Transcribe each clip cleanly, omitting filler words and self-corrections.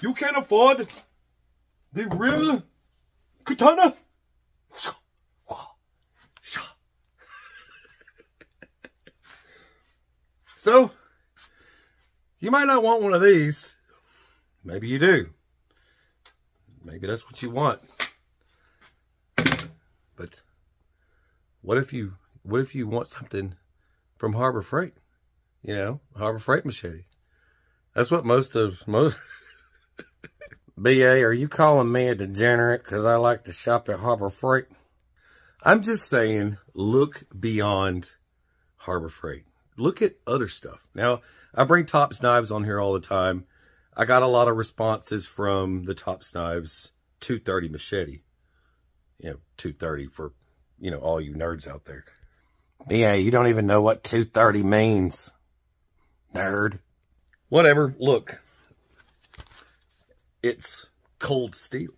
You can't afford the real katana. So, you might not want one of these. Maybe you do. Maybe that's what you want. But what if you want something from Harbor Freight? You know, Harbor Freight machete. That's what most BA, are you calling me a degenerate because I like to shop at Harbor Freight? I'm just saying, look beyond Harbor Freight. Look at other stuff. Now, I bring Tops knives on here all the time. I got a lot of responses from the Tops knives 230 machete. You know, 230 for, you know, all you nerds out there. BA, you don't even know what 230 means. Nerd. Whatever. Look. It's cold steel.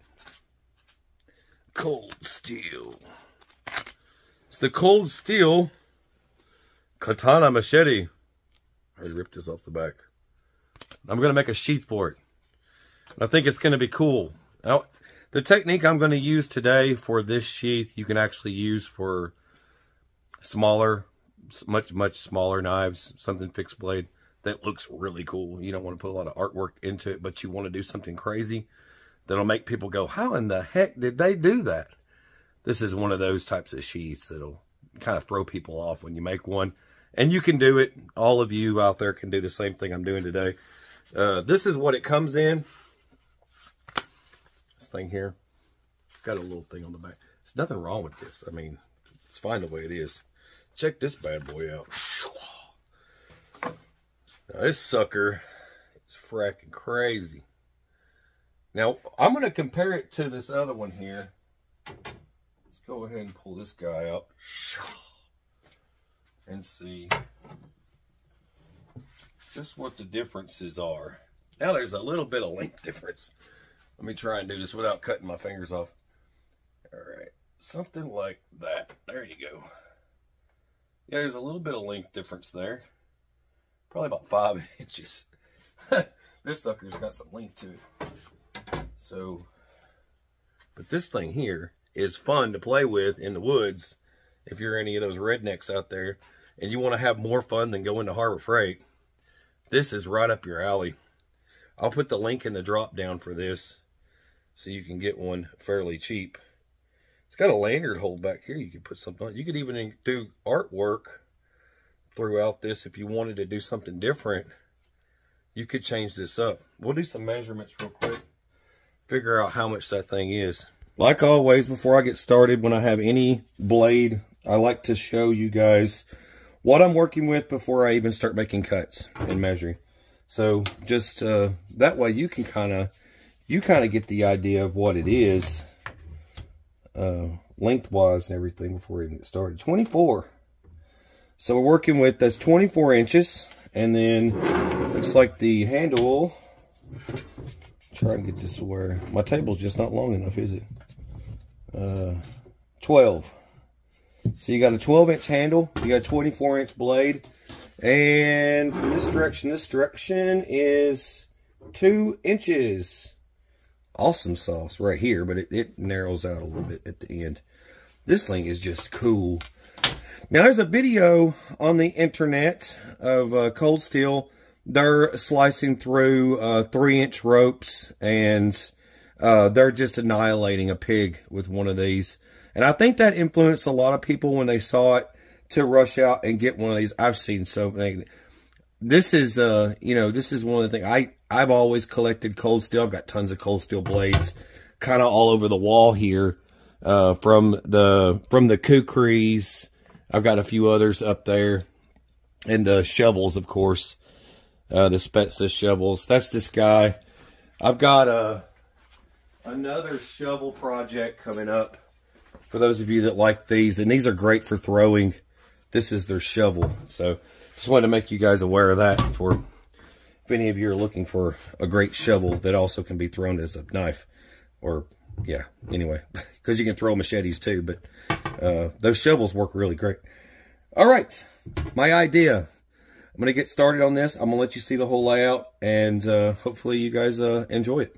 Cold steel. It's the cold steel Katana Machete. I already ripped this off the back. I'm going to make a sheath for it. I think it's going to be cool. Now, the technique I'm going to use today for this sheath, you can actually use for smaller, much smaller knives. Something fixed blade that looks really cool. You don't want to put a lot of artwork into it, but you want to do something crazy that'll make people go, how in the heck did they do that? This is one of those types of sheaths that'll kind of throw people off when you make one. And you can do it. All of you out there can do the same thing I'm doing today. This is what it comes in. This thing here. It's got a little thing on the back. There's nothing wrong with this. I mean, it's fine the way it is. Check this bad boy out. Now, this sucker is fracking crazy. Now, I'm going to compare it to this other one here. Let's go ahead and pull this guy out and see just what the differences are. Now, there's a little bit of length difference. Let me try and do this without cutting my fingers off. All right, something like that. There you go. Yeah, there's a little bit of length difference there. Probably about 5 inches. This sucker's got some length to it. So, but this thing here is fun to play with in the woods. If you're any of those rednecks out there and you want to have more fun than going to Harbor Freight, this is right up your alley. I'll put the link in the drop down for this so you can get one fairly cheap. It's got a lanyard hole back here. You could put something on. You could even do artwork throughout this if you wanted to do something different. You could change this up. We'll do some measurements real quick. Figure out how much that thing is. Like always, before I get started, when I have any blade, I like to show you guys what I'm working with before I even start making cuts and measuring. So just that way you can kind of get the idea of what it is lengthwise and everything before we even get started. 24. So we're working with, that's 24 inches. And then looks like the handle, try and get this to where my table's just not long enough, is it? 12. So you got a 12-inch handle, you got a 24-inch blade, and from this direction is 2 inches. Awesome sauce right here, but it narrows out a little bit at the end. This thing is just cool. Now, there's a video on the internet of cold steel. They're slicing through 3-inch ropes, and they're just annihilating a pig with one of these. And I think that influenced a lot of people when they saw it to rush out and get one of these. I've seen so many. This is, you know, this is one of the things. I've always collected cold steel. I've got tons of cold steel blades kind of all over the wall here from the kukris. I've got a few others up there. And the shovels, of course. The Spetsa shovels. That's this guy. I've got another shovel project coming up for those of you that like these. And these are great for throwing. This is their shovel. So just wanted to make you guys aware of that for if any of you are looking for a great shovel that also can be thrown as a knife. Or, yeah, anyway. Because you can throw machetes too. But those shovels work really great. All right. My idea. I'm going to get started on this. I'm going to let you see the whole layout, and hopefully you guys enjoy it.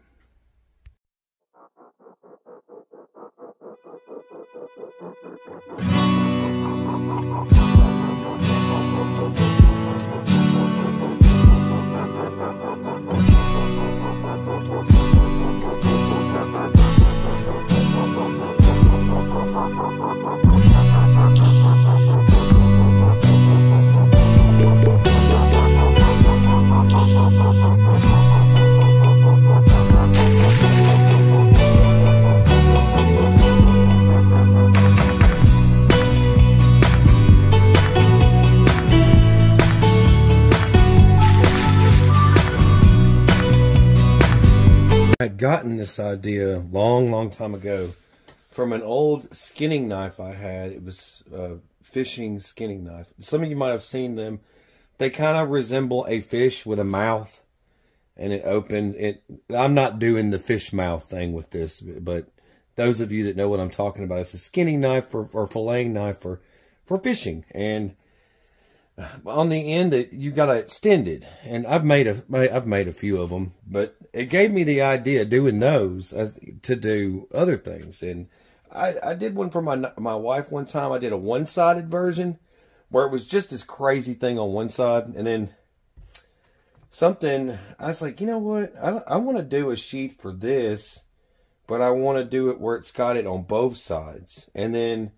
I'd gotten this idea long time ago from an old skinning knife I had. It was a fishing skinning knife. Some of you might have seen them. They kind of resemble a fish with a mouth, and it opened. I'm not doing the fish mouth thing with this, but those of you that know what I'm talking about, it's a skinning knife or filleting knife for fishing. And on the end, you got to extend it, and I've made a few of them, but it gave me the idea doing those to do other things. And I did one for my wife one time. I did a one-sided version where it was just this crazy thing on one side, and then something I was like, you know what, I want to do a sheath for this, but I want to do it where it's got it on both sides. And then,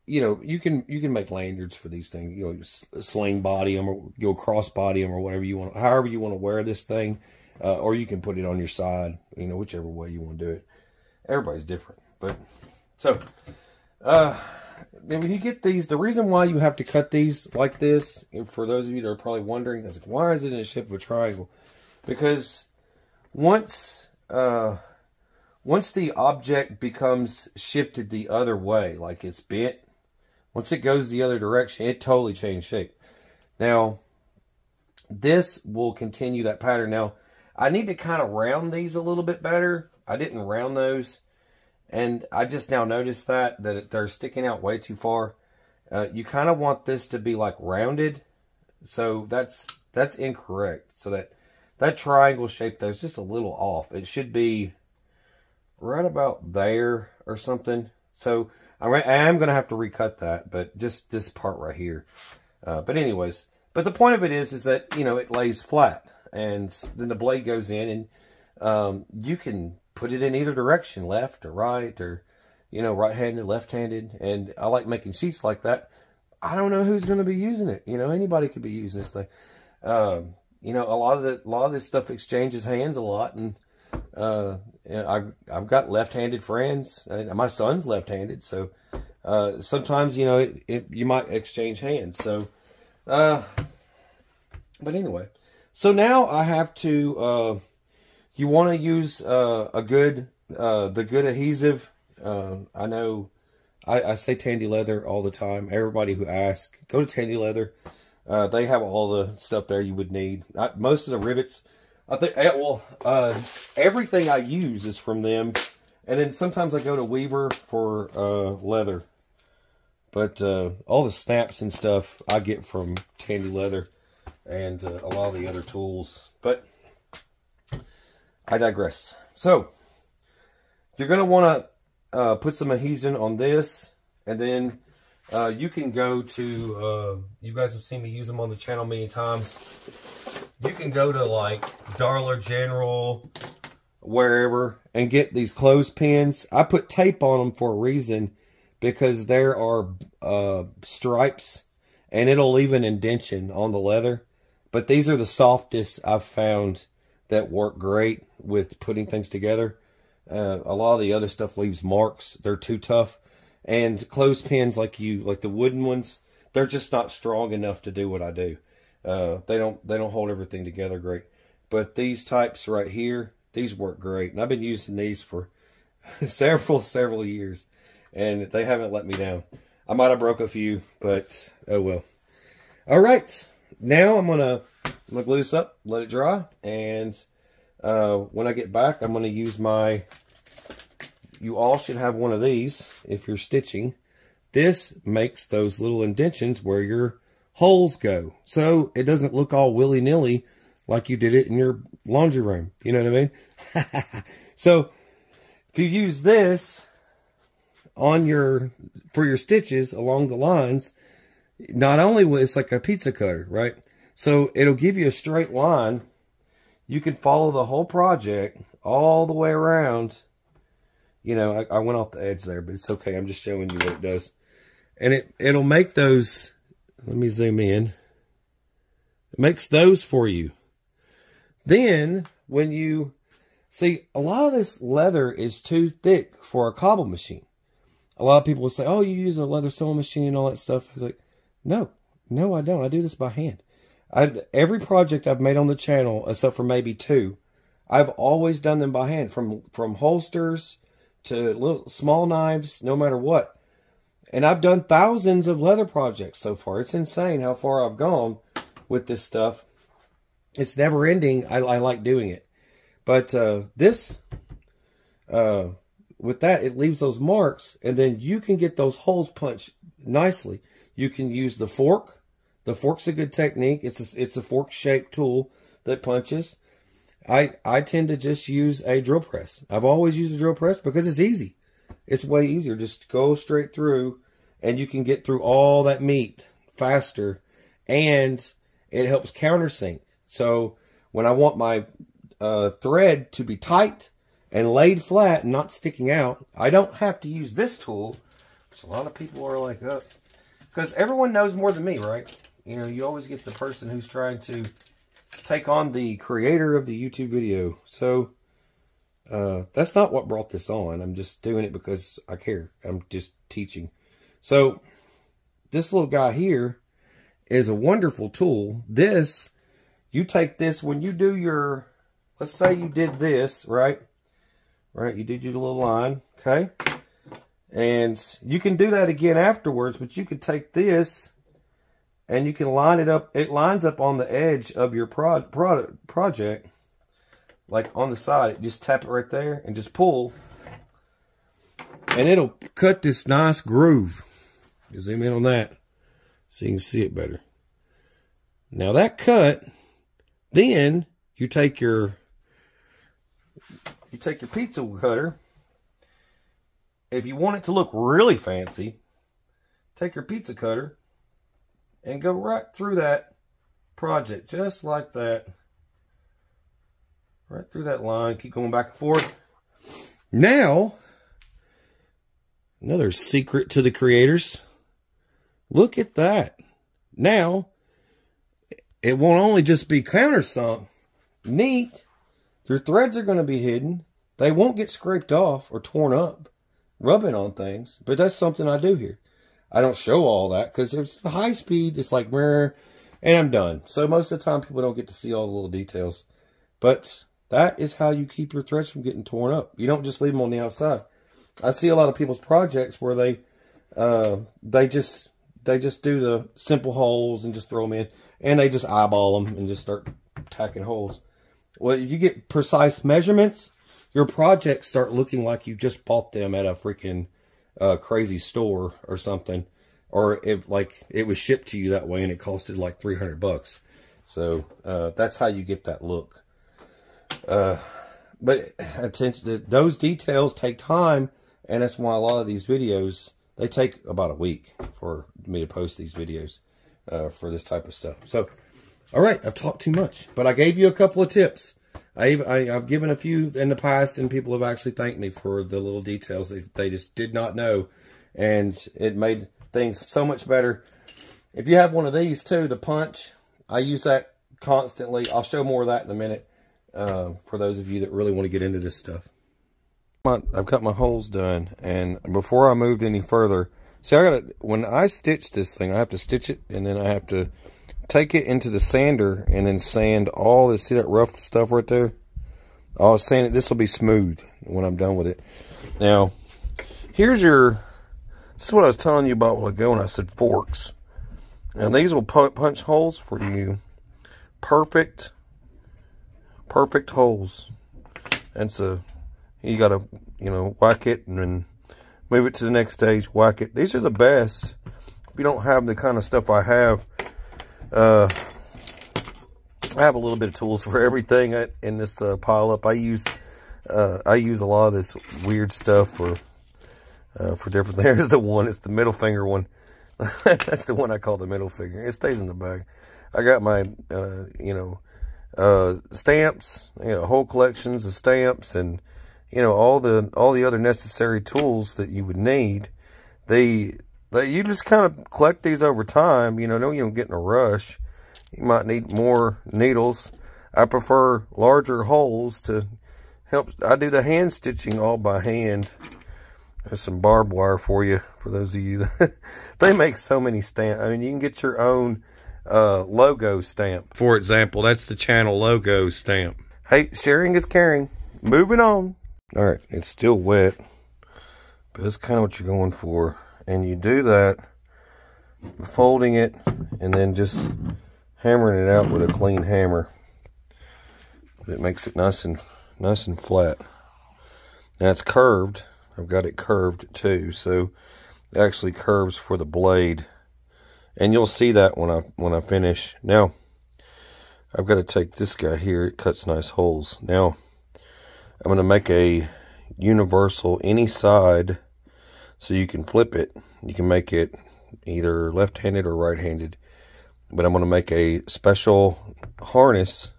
you know, you can make lanyards for these things. You know, sling body them, or you'll cross body them, or whatever you want, however you want to wear this thing, or you can put it on your side. You know, whichever way you want to do it. Everybody's different, but so when you get these, the reason why you have to cut these like this, for those of you that are probably wondering, is like, why is it in the shape of a triangle? Because once the object becomes shifted the other way, like it's bent, once it goes the other direction, it totally changed shape. Now, this will continue that pattern. Now, I need to kind of round these a little bit better. I didn't round those, and I just now noticed that they're sticking out way too far. You kind of want this to be like rounded, so that's incorrect. So that triangle shape there is just a little off. It should be right about there or something. So I am going to have to recut that, but just this part right here. But anyways, but the point of it is that, you know, it lays flat, and then the blade goes in, and you can put it in either direction, left or right, or, you know, right-handed, left-handed. And I like making sheets like that. I don't know who's going to be using it. You know, anybody could be using this thing. You know, a lot of this stuff exchanges hands a lot, and I've got left-handed friends, and my son's left-handed, so sometimes, you know, you might exchange hands. So, but anyway, so now I have to. You want to use the good adhesive. I know I say Tandy Leather all the time. Everybody who asks, go to Tandy Leather. They have all the stuff there you would need. Most of the rivets, I think, everything I use is from them. And then sometimes I go to Weaver for leather. But all the snaps and stuff I get from Tandy Leather, and a lot of the other tools. But I digress. So, you're going to want to put some adhesion on this, and then you can go to, you guys have seen me use them on the channel many times. You can go to like Dollar General, wherever, and get these clothespins. I put tape on them for a reason, because there are stripes, and it'll leave an indentation on the leather. But these are the softest I've found that work great with putting things together. A lot of the other stuff leaves marks. They're too tough. And clothespins like the wooden ones, they're just not strong enough to do what I do. They don't hold everything together great. But these types right here, these work great. And I've been using these for several years, and they haven't let me down. I might have broke a few, but oh well. All right, now I'm gonna glue this up, let it dry, and when I get back, I'm gonna use my. You all should have one of these if you're stitching. This makes those little indentions where your holes go, so it doesn't look all willy-nilly like you did it in your laundry room. You know what I mean? So if you use this on for your stitches along the lines, not only will it's like a pizza cutter, right? So it'll give you a straight line. You can follow the whole project all the way around. You know, I went off the edge there, but it's okay. I'm just showing you what it does. And it'll make those, let me zoom in. It makes those for you. Then, when you, see, a lot of this leather is too thick for a cobble machine. A lot of people will say, oh, you use a leather sewing machine and all that stuff. I was like, no, I don't. I do this by hand. Every project I've made on the channel, except for maybe 2, I've always done them by hand, from holsters to little small knives, no matter what. And I've done thousands of leather projects so far. It's insane how far I've gone with this stuff. It's never ending. I like doing it. But with that, it leaves those marks, and then you can get those holes punched nicely. You can use the fork. The fork's a good technique. It's a fork-shaped tool that punches. I tend to just use a drill press. I've always used a drill press because it's easy. It's way easier. Just go straight through, and you can get through all that meat faster, and it helps countersink. So when I want my thread to be tight and laid flat and not sticking out, I don't have to use this tool, which a lot of people are like, oh, because everyone knows more than me, right? You know, you always get the person who's trying to take on the creator of the YouTube video. So that's not what brought this on. I'm just doing it because I care. I'm just teaching. So this little guy here is a wonderful tool. This, you take this when you do your, let's say you did this, right? Right, you did your little line, okay? And you can do that again afterwards, but you can take this and you can line it up. It lines up on the edge of your project, like on the side. Just tap it right there and just pull, and it'll cut this nice groove. You zoom in on that so you can see it better. Now that cut, then you take your pizza cutter. If you want it to look really fancy, take your pizza cutter and go right through that project, just like that. Right through that line. Keep going back and forth. Now, another secret to the creators. Look at that. Now, it won't only just be countersunk. Neat. Your threads are going to be hidden. They won't get scraped off or torn up rubbing on things, but that's something I do here. I don't show all that because it's high speed. It's like, and I'm done. So most of the time people don't get to see all the little details, but that is how you keep your threads from getting torn up. You don't just leave them on the outside. I see a lot of people's projects where they just do the simple holes and just throw them in, and they just eyeball them and just start tacking holes. Well, if you get precise measurements, your projects start looking like you just bought them at a freaking crazy store or something, or if like it was shipped to you that way and it costed like $300. So that's how you get that look. But attention to those details take time, and that's why a lot of these videos, they take about a week for me to post these videos for this type of stuff. So, all right, I've talked too much, but I gave you a couple of tips. I've given a few in the past, and people have actually thanked me for the little details they just did not know, and it made things so much better. If you have one of these too, the punch, I use that constantly. I'll show more of that in a minute for those of you that really want to get into this stuff. I've got my holes done, and before I moved any further, see, when I stitch this thing, I have to stitch it, and then I have to take it into the sander and then sand all this. See that rough stuff right there? I was saying that this will be smooth when I'm done with it. Now, this is what I was telling you about a while ago when I said forks. And these will punch holes for you. Perfect holes. And so you got to, whack it and then move it to the next stage, whack it. These are the best. If you don't have the kind of stuff I have, I have a little bit of tools for everything in this pile up. I use a lot of this weird stuff for different. There's the one. It's the middle finger one. That's the one I call the middle finger. It stays in the bag. I got my stamps, whole collections of stamps, and all the other necessary tools that you would need. You just kind of collect these over time. You don't get in a rush. You might need more needles. I prefer larger holes to help. I do the hand stitching all by hand. There's some barbed wire for you, for those of you that they make so many stamps. I mean, you can get your own logo stamp. For example, that's the channel logo stamp. Hey, sharing is caring. Moving on. All right, it's still wet, but that's kind of what you're going for. And you do that, folding it, and then just hammering it out with a clean hammer. It makes it nice and flat. Now it's curved. I've got it curved too, so it actually curves for the blade. And you'll see that when I finish. Now, I've got to take this guy here. It cuts nice holes. Now, I'm going to make a universal any side so you can flip it. You can make it either left-handed or right-handed. But I'm going to make a special harness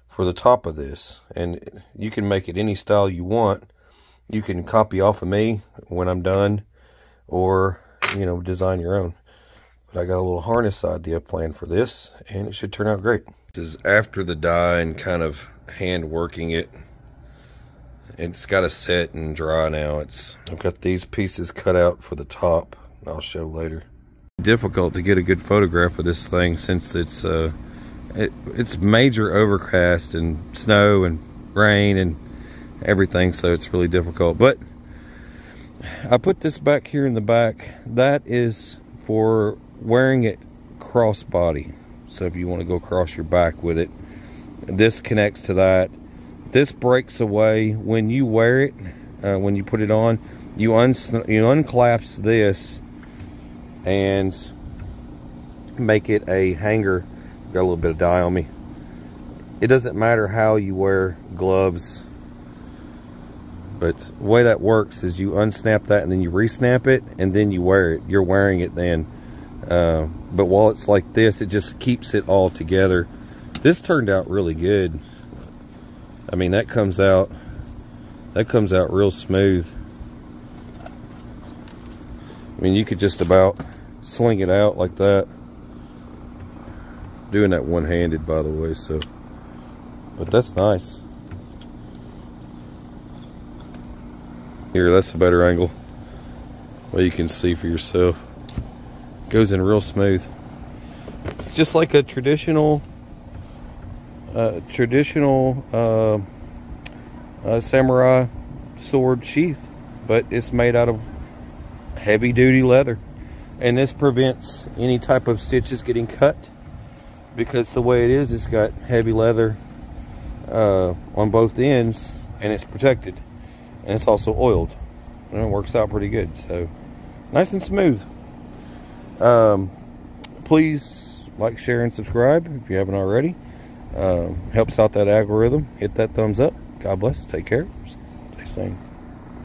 for the top of this. And you can make it any style you want. You can copy off of me when I'm done, or, design your own. But I got a little harness idea planned for this, and it should turn out great. This is after the dye and kind of hand working it. It's got to set and dry now. I've got these pieces cut out for the top. I'll show later. Difficult to get a good photograph of this thing since it's major overcast and snow and rain and everything, so it's really difficult. But I put this back here in the back. That is for wearing it crossbody. So if you want to go across your back with it, this connects to that. This breaks away when you wear it. When you put it on, you unclaps this and make it a hanger. Got a little bit of dye on me. It doesn't matter how you wear gloves, but the way that works is you unsnap that and then you re-snap it and then you wear it. You're wearing it then. But while it's like this, it just keeps it all together. This turned out really good. I mean, that comes out real smooth. I mean, you could just about sling it out like that. Doing that one-handed, by the way, so. But that's nice. Here, that's a better angle. Well, you can see for yourself. Goes in real smooth. It's just like a traditional samurai sword sheath, but it's made out of heavy-duty leather, and this prevents any type of stitches getting cut because the way it is, it's got heavy leather on both ends, and it's protected, and it's also oiled, and it works out pretty good. So nice and smooth. Please like, share, and subscribe if you haven't already. Helps out that algorithm. Hit that thumbs up. God bless. Take care. Stay sane.